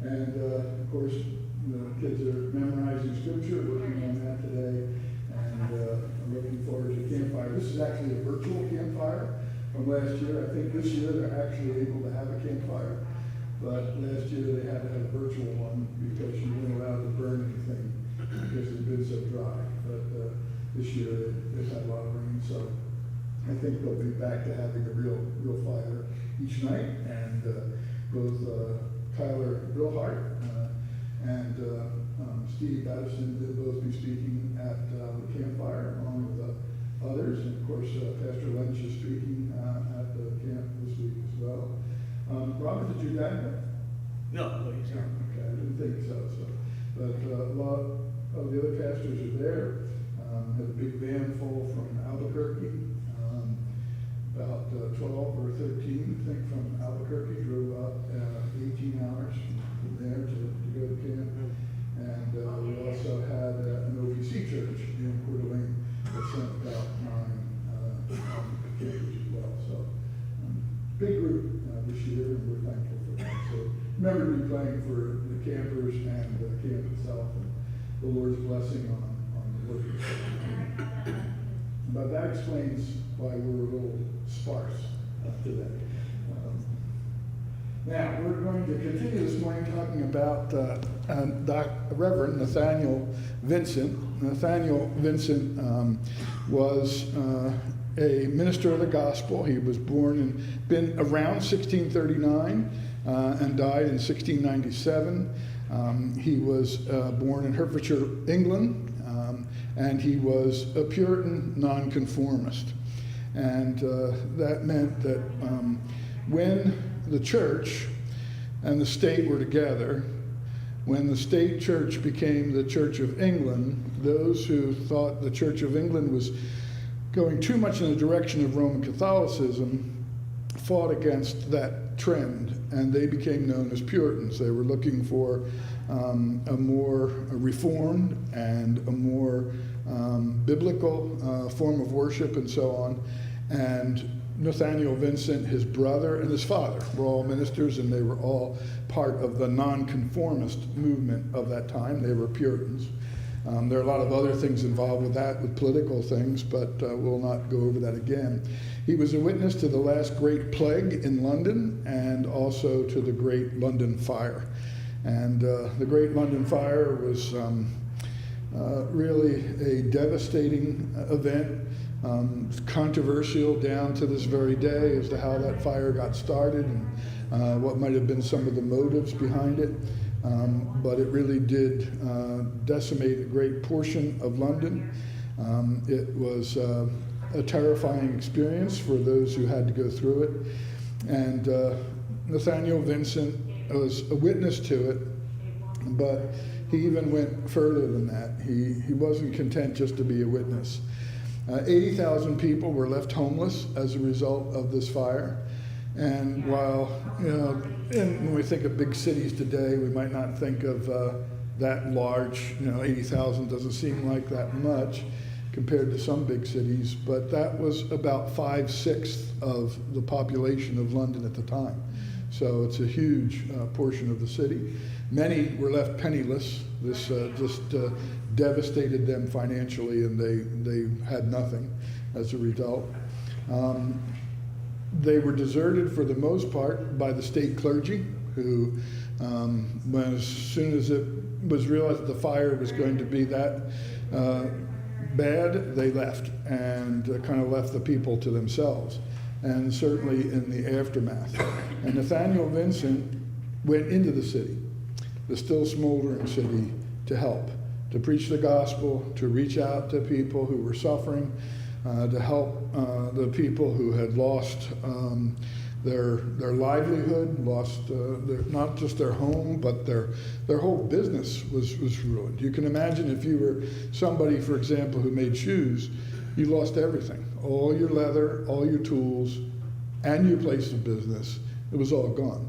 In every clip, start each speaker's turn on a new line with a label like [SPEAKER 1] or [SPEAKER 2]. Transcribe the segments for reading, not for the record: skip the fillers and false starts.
[SPEAKER 1] And of course, the kids are memorizing scripture, working on that today, and I'm looking forward to campfire. This is actually a virtual campfire from last year. I think this year they're actually able to have a campfire, but last year they had to have a virtual one because you weren't allowed to burn anything because it had been so dry. But this year they've had a lot of rain, so I think they'll be back to having a real fire each night. And both Tyler Brillhart and Steve Patterson will both be speaking at the campfire along with others. And of course, Pastor Lynch is speaking at the camp this week as well. Robert, did your dad go?
[SPEAKER 2] No, he's here.
[SPEAKER 1] Okay, I didn't think so. But a lot of the other pastors are there. Have a big van full from Albuquerque. About 12 or 13, I think, from Albuquerque, drove up 18 hours from there to go to camp. And we also had an OPC church in Coeur d'Alene that sent about 9 campers as well. So big group this year, and we're thankful for that. So remember to be praying for the campers and the camp itself, and the Lord's blessing on the workers. But that explains why we're a little sparse today. Now, we're going to continue this morning talking about Reverend Nathaniel Vincent. Nathaniel Vincent was a minister of the gospel. He was born and been around 1639 and died in 1697. He was born in Hertfordshire, England, and he was a Puritan nonconformist. And that meant that when the church and the state were together, when the state church became the Church of England, those who thought the Church of England was going too much in the direction of Roman Catholicism fought against that trend, and they became known as Puritans. They were looking for a more reformed and a more biblical form of worship and so on. And Nathaniel Vincent, his brother, and his father were all ministers, and they were all part of the nonconformist movement of that time. They were Puritans. There are a lot of other things involved with that, with political things, but we'll not go over that again. He was a witness to the last great plague in London and also to the Great London Fire. And the Great London Fire was really a devastating event. It's controversial down to this very day as to how that fire got started and what might have been some of the motives behind it. But it really did decimate a great portion of London. It was a terrifying experience for those who had to go through it. And Nathaniel Vincent was a witness to it, but he even went further than that. He wasn't content just to be a witness. 80,000 people were left homeless as a result of this fire. And while, when we think of big cities today, we might not think of that large, 80,000 doesn't seem like that much compared to some big cities, but that was about 5/6 of the population of London at the time. So it's a huge portion of the city. Many were left penniless. This just devastated them financially, and they had nothing as a result. They were deserted for the most part by the state clergy, who, as soon as it was realized that the fire was going to be that bad, they left and kind of left the people to themselves, and certainly in the aftermath. And Nathaniel Vincent went into the city, the still smoldering city, to help, to preach the gospel, to reach out to people who were suffering, to help the people who had lost their livelihood, lost not just their home, but their whole business was ruined. You can imagine if you were somebody, for example, who made shoes, you lost everything, all your leather, all your tools, and your place of business. It was all gone.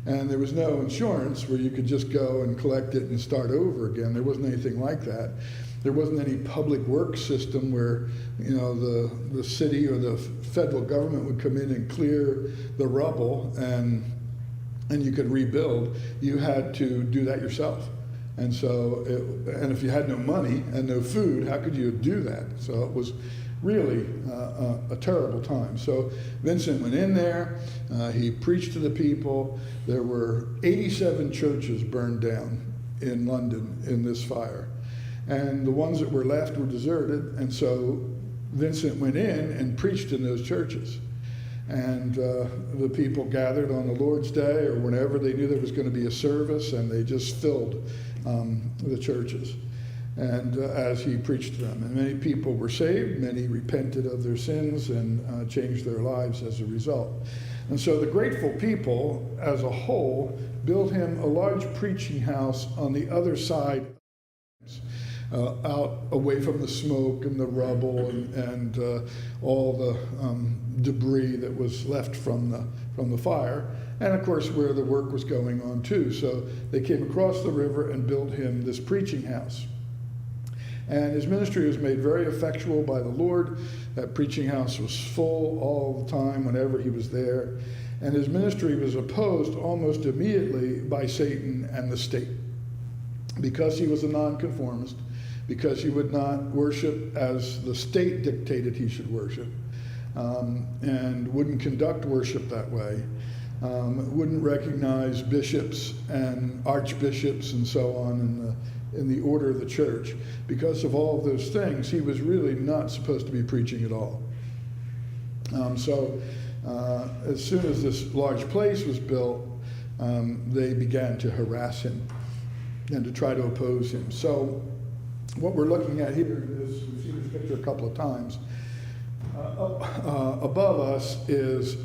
[SPEAKER 1] And there was no insurance where you could just go and collect it and start over again. There wasn't anything like that. There wasn't any public works system where, the city or the federal government would come in and clear the rubble and and you could rebuild, you had to do that yourself. And so, and if you had no money and no food, how could you do that? So it was really a terrible time. So Vincent went in there, he preached to the people. There were 87 churches burned down in London in this fire. And the ones that were left were deserted, and so Vincent went in and preached in those churches. And the people gathered on the Lord's Day or whenever they knew there was going to be a service, and they just filled the churches. And as he preached to them, and many people were saved, many repented of their sins and changed their lives as a result. And so the grateful people as a whole built him a large preaching house on the other side, out away from the smoke and the rubble and all the debris that was left from the fire, and of course where the work was going on too. So they came across the river and built him this preaching house. And his ministry was made very effectual by the Lord. That preaching house was full all the time whenever he was there. And his ministry was opposed almost immediately by Satan and the state, because he was a nonconformist, because he would not worship as the state dictated he should worship, and wouldn't conduct worship that way, wouldn't recognize bishops and archbishops and so on in the order of the church. Because of all of those things, he was really not supposed to be preaching at all. So as soon as this large place was built, they began to harass him and to try to oppose him. So what we're looking at here is, we've seen this picture a couple of times. Above us is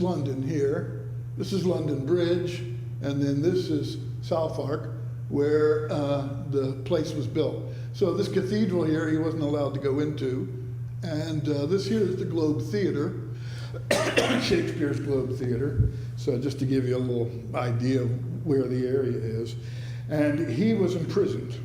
[SPEAKER 1] London here. This is London Bridge, and then this is Southwark, where the place was built. So this cathedral here, he wasn't allowed to go into, and this here is the Globe Theatre, Shakespeare's Globe Theatre. So just to give you a little idea of where the area is. And he was imprisoned.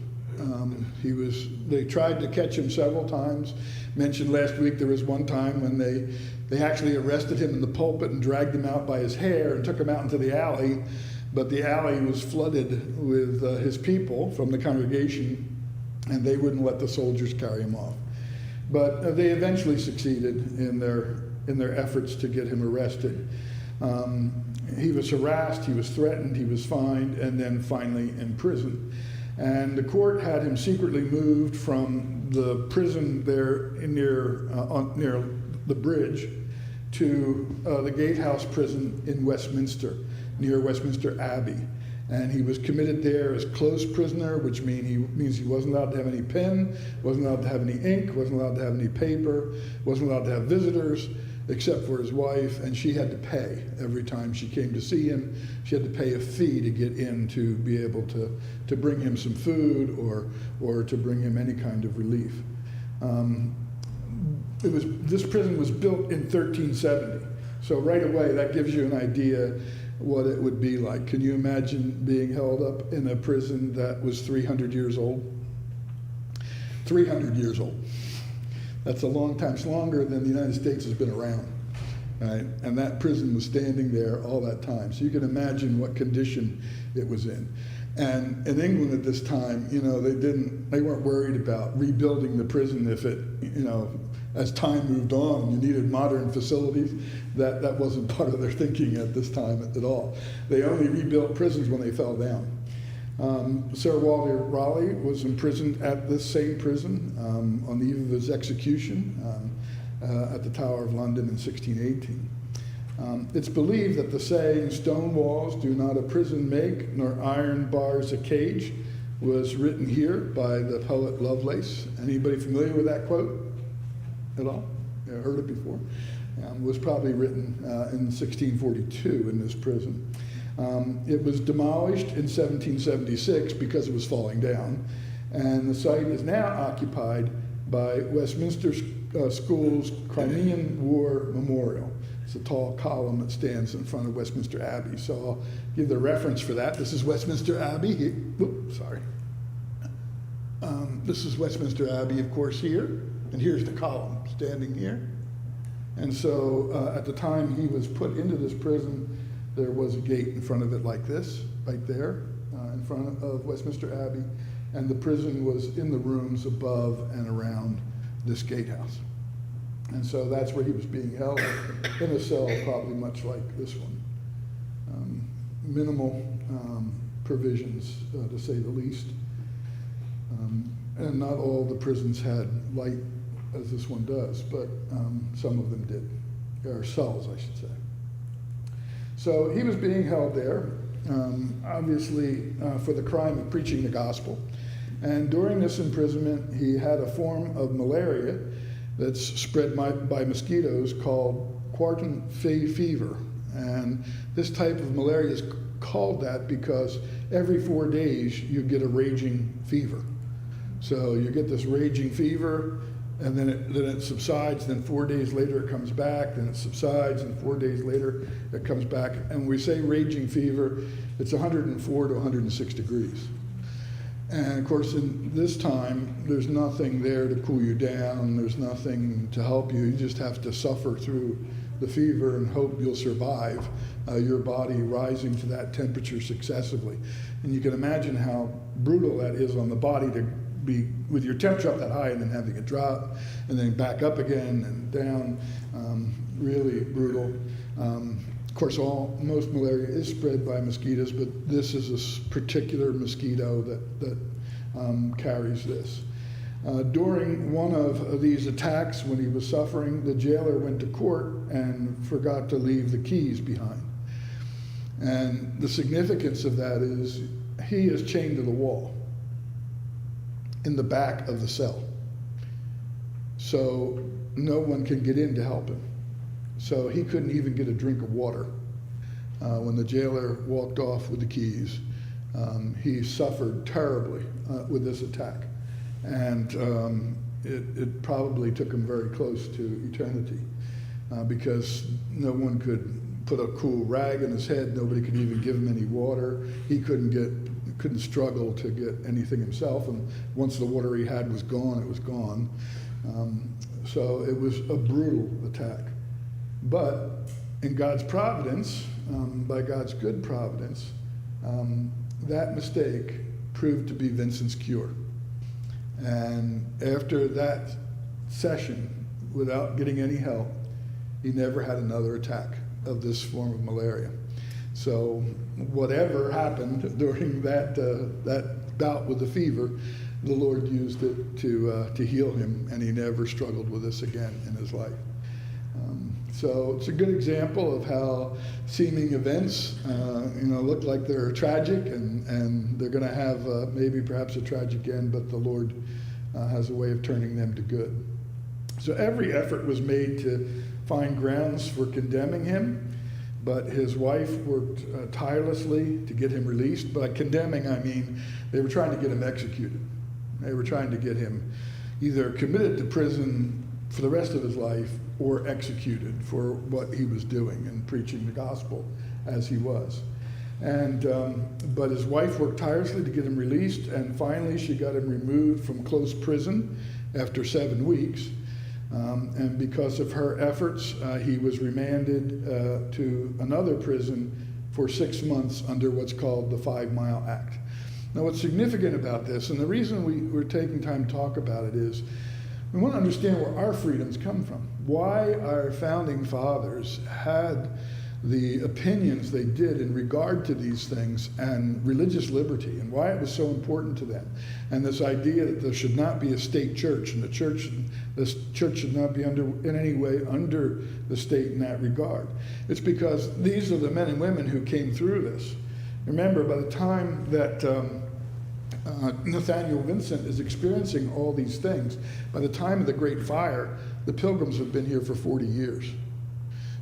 [SPEAKER 1] They tried to catch him several times. Mentioned last week there was one time when they actually arrested him in the pulpit and dragged him out by his hair and took him out into the alley. But the alley was flooded with his people from the congregation, and they wouldn't let the soldiers carry him off. But they eventually succeeded in their efforts to get him arrested. He was harassed, he was threatened, he was fined, and then finally imprisoned. And the court had him secretly moved from the prison there near the bridge to the Gatehouse prison in Westminster, near Westminster Abbey. And he was committed there as close prisoner, which means he wasn't allowed to have any pen, wasn't allowed to have any ink, wasn't allowed to have any paper, wasn't allowed to have visitors, except for his wife, and she had to pay every time she came to see him. She had to pay a fee to get in to be able to bring him some food or to bring him any kind of relief. This prison was built in 1370, so right away that gives you an idea what it would be like. Can you imagine being held up in a prison that was 300 years old? 300 years old. That's a long time. It's longer than the United States has been around, right? And that prison was standing there all that time. So you can imagine what condition it was in. And in England at this time, they weren't worried about rebuilding the prison if it, as time moved on, you needed modern facilities. That wasn't part of their thinking at this time at all. They only rebuilt prisons when they fell down. Sir Walter Raleigh was imprisoned at this same prison on the eve of his execution at the Tower of London in 1618. It's believed that the saying, "Stone walls do not a prison make, nor iron bars a cage," was written here by the poet Lovelace. Anybody familiar with that quote at all? You heard it before? Was probably written in 1642 in this prison. It was demolished in 1776 because it was falling down, and the site is now occupied by Westminster School's Crimean War Memorial. It's a tall column that stands in front of Westminster Abbey. So I'll give the reference for that. This is Westminster Abbey. This is Westminster Abbey, of course, here, and here's the column standing here. And so at the time he was put into this prison, there was a gate in front of it like this, right there, in front of Westminster Abbey, and the prison was in the rooms above and around this gatehouse. And so that's where he was being held, in a cell probably much like this one. Minimal provisions, to say the least. And not all the prisons had light as this one does, but some of them did, or cells, I should say. So he was being held there, obviously for the crime of preaching the gospel. And during this imprisonment, he had a form of malaria that's spread by mosquitoes called quartan fever. And this type of malaria is called that because every 4 days you get a raging fever. So you get this raging fever, and then it subsides, then 4 days later it comes back, then it subsides, and 4 days later it comes back. And when we say raging fever, it's 104 to 106 degrees. And of course, in this time, there's nothing there to cool you down, there's nothing to help you. You just have to suffer through the fever and hope you'll survive your body rising to that temperature successively. And you can imagine how brutal that is on the body to be with your temperature up that high and then having it drop and then back up again and down. Really brutal. Of course, most malaria is spread by mosquitoes, but this is a particular mosquito that carries this. During one of these attacks, when he was suffering, the jailer went to court and forgot to leave the keys behind. And the significance of that is he is chained to the wall in the back of the cell. So no one can get in to help him. So he couldn't even get a drink of water. When the jailer walked off with the keys, he suffered terribly with this attack. And it probably took him very close to eternity because no one could put a cool rag in his head. Nobody could even give him any water. He couldn't struggle to get anything himself. And once the water he had was gone, it was gone. So it was a brutal attack. But in God's providence, by God's good providence, that mistake proved to be Vincent's cure. And after that session, without getting any help, he never had another attack of this form of malaria. So whatever happened during that bout with the fever, the Lord used it to heal him, and he never struggled with this again in his life. So it's a good example of how seeming events, look like they're tragic, and they're going to have perhaps a tragic end, but the Lord has a way of turning them to good. So every effort was made to find grounds for condemning him, but his wife worked tirelessly to get him released. By condemning, I mean they were trying to get him executed. They were trying to get him either committed to prison for the rest of his life or executed for what he was doing and preaching the gospel as he was. And but his wife worked tirelessly to get him released, and finally she got him removed from close prison after 7 weeks. And because of her efforts, he was remanded to another prison for 6 months under what's called the 5 Mile Act. Now, what's significant about this, and the reason we're taking time to talk about it, is we want to understand where our freedoms come from. Why our founding fathers had the opinions they did in regard to these things and religious liberty, and why it was so important to them. And this idea that there should not be a state church, and this church should not be in any way under the state in that regard. It's because these are the men and women who came through this. Remember, by the time that Nathaniel Vincent is experiencing all these things, by the time of the Great Fire, the Pilgrims have been here for 40 years.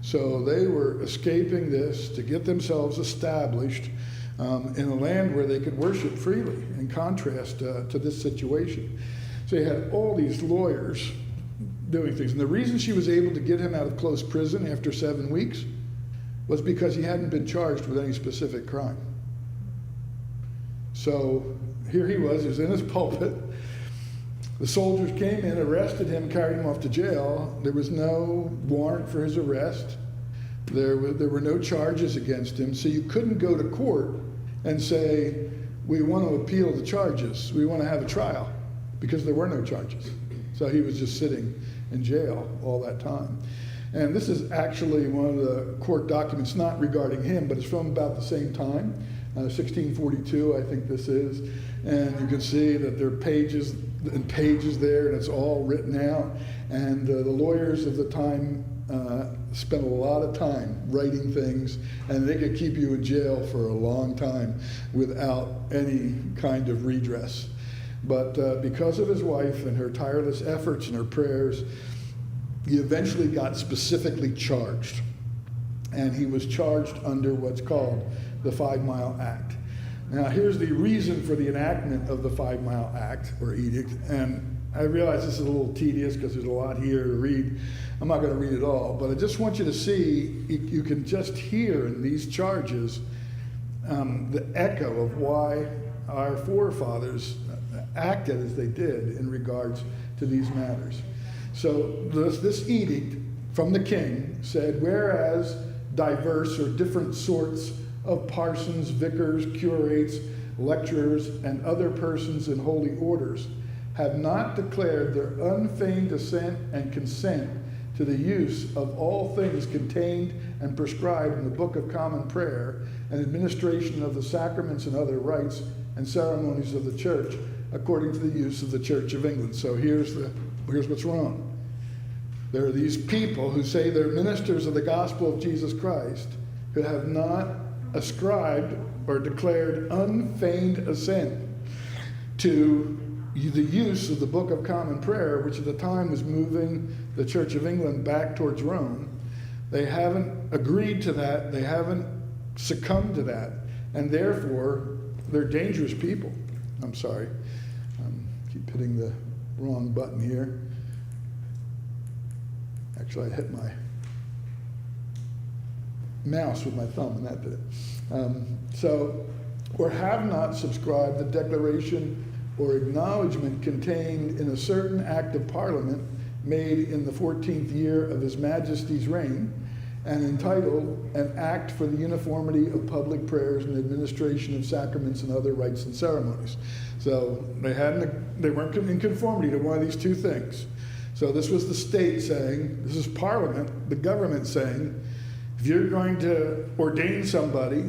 [SPEAKER 1] So they were escaping this to get themselves established in a land where they could worship freely, in contrast to this situation. So you had all these lawyers doing things. And the reason she was able to get him out of close prison after 7 weeks was because he hadn't been charged with any specific crime. So here he was in his pulpit, The soldiers came in, arrested him, carried him off to jail. There was no warrant for his arrest. There were no charges against him, so you couldn't go to court and say, we want to appeal the charges, we want to have a trial, because there were no charges. So he was just sitting in jail all that time. And this is actually one of the court documents, not regarding him, but it's from about the same time, 1642, I think this is. And you can see that there are pages and pages there, and it's all written out. And the lawyers of the time spent a lot of time writing things, and they could keep you in jail for a long time without any kind of redress. But because of his wife and her tireless efforts and her prayers, he eventually got specifically charged. And he was charged under what's called the 5 Mile Act. Now, here's the reason for the enactment of the 5 Mile Act, or edict. And I realize this is a little tedious because there's a lot here to read. I'm not going to read it all, but I just want you to see, you can just hear in these charges the echo of why our forefathers acted as they did in regards to these matters. So this edict from the king said, whereas diverse or different sorts of parsons, vicars, curates, lecturers, and other persons in holy orders have not declared their unfeigned assent and consent to the use of all things contained and prescribed in the Book of Common Prayer and administration of the sacraments and other rites and ceremonies of the church according to the use of the Church of England. So here's what's wrong. There are these people who say they're ministers of the gospel of Jesus Christ who have not ascribed or declared unfeigned assent to the use of the Book of Common Prayer, which at the time was moving the Church of England back towards Rome. They haven't agreed to that. They haven't succumbed to that. And therefore, they're dangerous people. I'm sorry. Keep hitting the wrong button here. Actually, I hit my mouse with my thumb, and that did it. Or have not subscribed the declaration or acknowledgement contained in a certain act of Parliament made in the 14th year of His Majesty's reign, and entitled An Act for the Uniformity of Public Prayers and Administration of Sacraments and Other Rites and Ceremonies. So they weren't in conformity to one of these two things. So this was the state saying, this is Parliament, the government saying, if you're going to ordain somebody,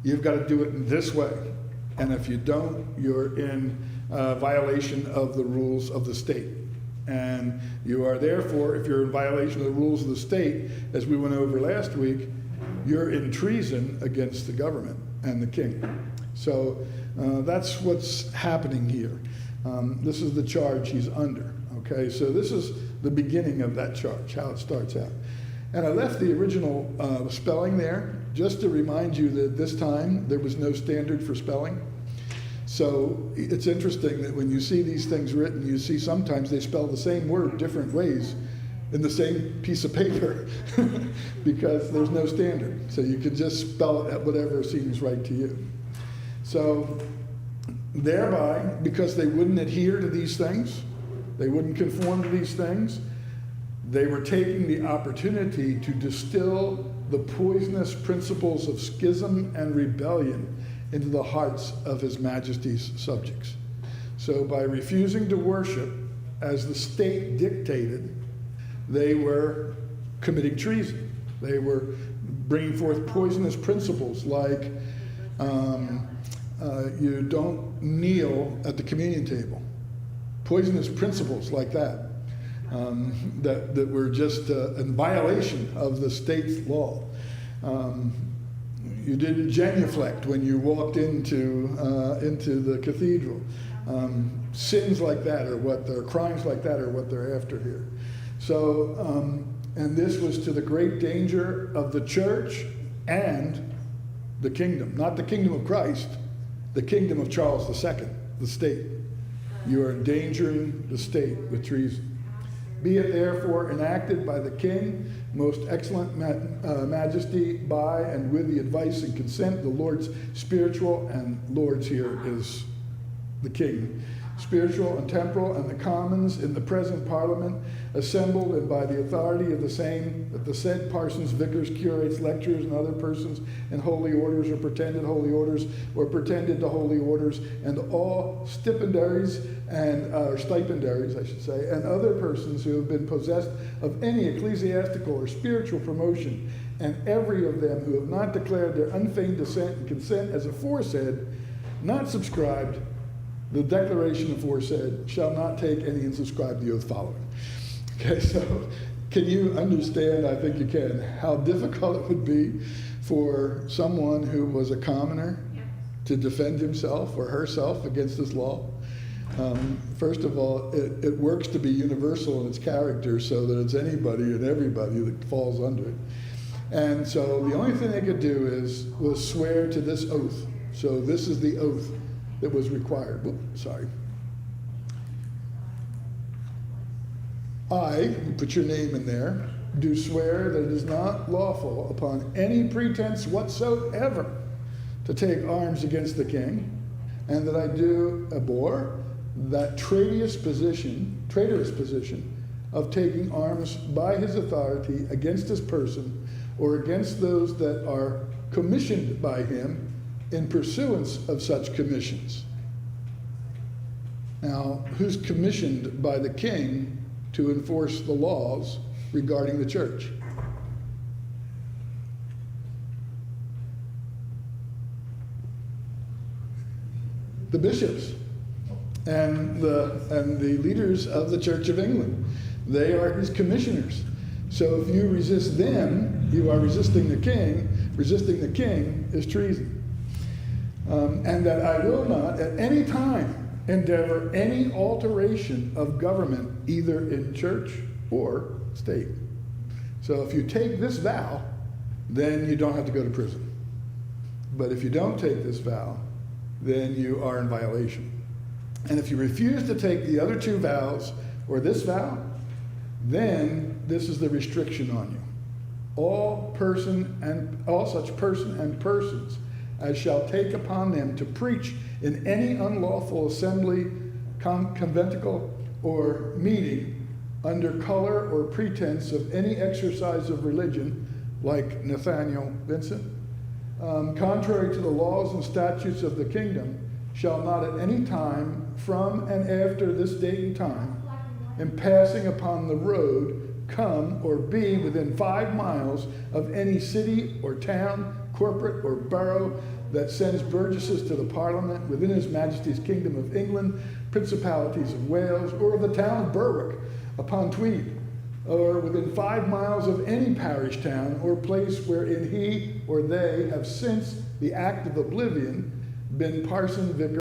[SPEAKER 1] you've got to do it in this way. And if you don't, you're in violation of the rules of the state. And you are therefore, if you're in violation of the rules of the state, as we went over last week, you're in treason against the government and the king. So that's what's happening here. This is the charge he's under. Okay, so this is the beginning of that charge, how it starts out. And I left the original spelling there just to remind you that this time there was no standard for spelling. So it's interesting that when you see these things written, you see sometimes they spell the same word different ways in the same piece of paper because there's no standard. So you can just spell it at whatever seems right to you. So thereby, because they wouldn't adhere to these things, they wouldn't conform to these things, they were taking the opportunity to distill the poisonous principles of schism and rebellion into the hearts of His Majesty's subjects. So by refusing to worship as the state dictated, they were committing treason. They were bringing forth poisonous principles like you don't kneel at the communion table. Poisonous principles like that, that were just in violation of the state's law. You didn't genuflect when you walked into the cathedral. Sins like that are what they're, crimes like that are what they're after here. So, and this was to the great danger of the church and the kingdom. Not the kingdom of Christ, the kingdom of Charles II, the state. You are endangering the state with treason. Be it therefore enacted by the king, most excellent majesty, by and with the advice and consent, the Lord's spiritual, and Lord's here is the king, spiritual and temporal, and the commons in the present parliament, assembled and by the authority of the same, that the said parsons, vicars, curates, lecturers, and other persons in holy orders or pretended to holy orders, and all stipendiaries and stipendiaries, I should say, and other persons who have been possessed of any ecclesiastical or spiritual promotion, and every of them who have not declared their unfeigned dissent and consent as aforesaid, not subscribed the declaration aforesaid, shall not take any and subscribe the oath following. Okay, so can you understand, I think you can, how difficult it would be for someone who was a commoner to defend himself or herself against this law? First of all, it works to be universal in its character so that it's anybody and everybody that falls under it. And so the only thing they could do was swear to this oath. So this is the oath that was required. Oops, sorry. I, you put your name in there, do swear that it is not lawful upon any pretense whatsoever to take arms against the king, and that I do abhor that traitorous position of taking arms by his authority against his person or against those that are commissioned by him in pursuance of such commissions. Now, who's commissioned by the king to enforce the laws regarding the church? The bishops and the leaders of the Church of England. They are his commissioners. So if you resist them, you are resisting the king. Resisting the king is treason. And that I will not at any time endeavor any alteration of government, either in church or state. So if you take this vow, then you don't have to go to prison. But if you don't take this vow, then you are in violation. And if you refuse to take the other two vows or this vow, then this is the restriction on you. All such person and persons as shall take upon them to preach in any unlawful assembly, conventicle, or meeting under color or pretense of any exercise of religion, like Nathaniel Vincent, contrary to the laws and statutes of the kingdom, shall not at any time from and after this date and time, in passing upon the road, come or be within 5 miles of any city or town, corporate or borough that sends burgesses to the Parliament within His Majesty's Kingdom of England, Principalities of Wales, or of the town of Berwick upon Tweed, or within 5 miles of any parish town or place wherein he or they have since the act of oblivion been parson, vicar,